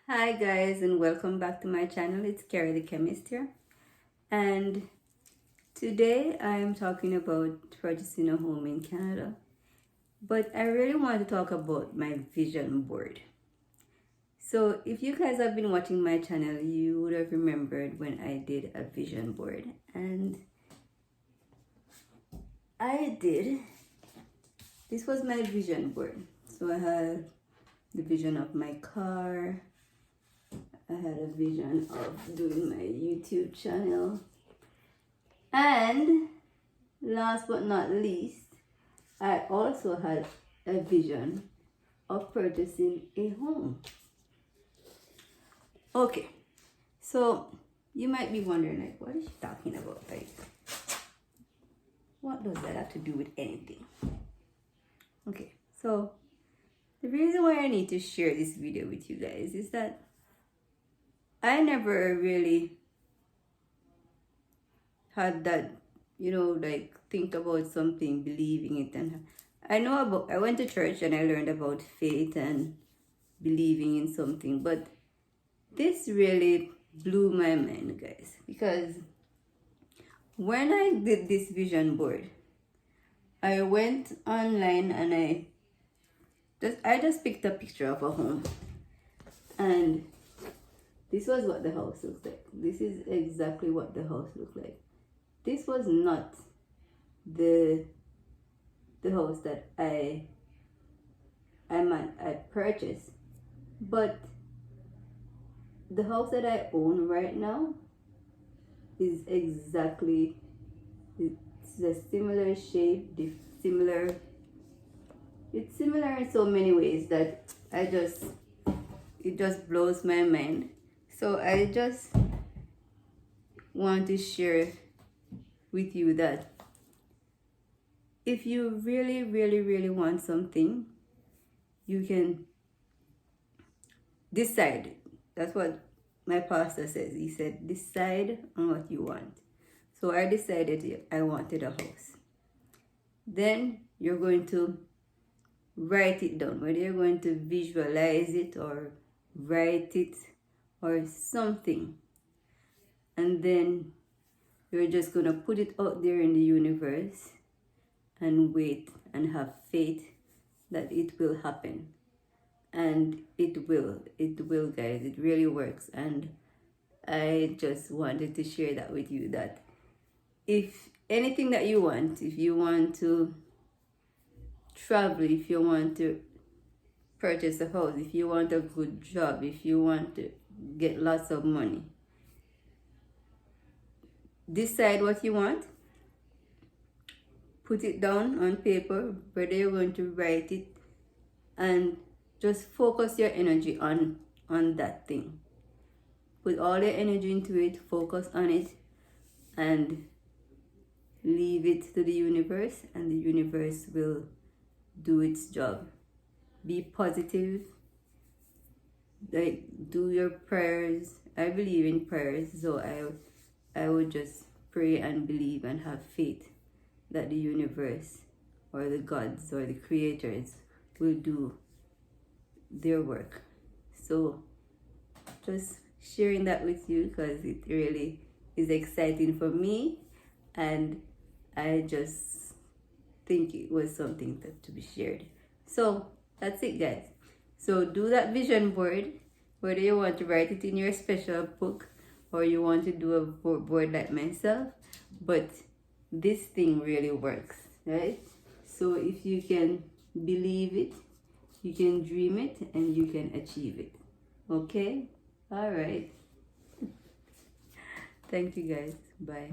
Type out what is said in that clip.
Hi guys, and welcome back to my channel. It's Carrie the Chemist here, and today I'm talking about purchasing a home in Canada, but I really want to talk about my vision board. So if you guys have been watching my channel, you would have remembered when I did a vision board, and this was my vision board. So I had the vision of my car, I had a vision of doing my YouTube channel, and last but not least, I also had a vision of purchasing a home. Okay, so you might be wondering, like, what is she talking about? Like, what does that have to do with anything? Okay, so the reason why I need to share this video with you guys is that I never really had that, like think about something, believing it. And I went to church and I learned about faith and believing in something. But this really blew my mind, guys, because when I did this vision board, I went online and I just picked a picture of a home, and this was what the house looks like. This is exactly what the house looked like. This was not the house that I purchased, but the house that I own right now is exactly, it's a similar shape, it's similar in so many ways that it just blows my mind. So I just want to share with you that if you really, really, really want something, you can decide. That's what my pastor says. He said, decide on what you want. So I decided I wanted a house. Then you're going to write it down, whether you're going to visualize it or write it or something. And then you're just going to put it out there in the universe and wait and have faith that it will happen. And it will, guys. It really works. And I just wanted to share that with you, that if anything that you want, if you want to travel, if you want to purchase a house, if you want a good job, if you want to get lots of money, decide what you want, put it down on paper, whether you're going to write it, and just focus your energy on that thing. Put all your energy into it, focus on it, and leave it to the universe, and the universe will do its job. Be positive, like do your prayers. I believe in prayers, so I would just pray and believe and have faith that the universe or the gods or the creators will do their work. So just sharing that with you because it really is exciting for me, and I just think it was something to be shared. So that's it, guys. So do that vision board, whether you want to write it in your special book or you want to do a board like myself, but this thing really works, right? So if you can believe it, you can dream it, and you can achieve it. Okay? All right. Thank you, guys. Bye.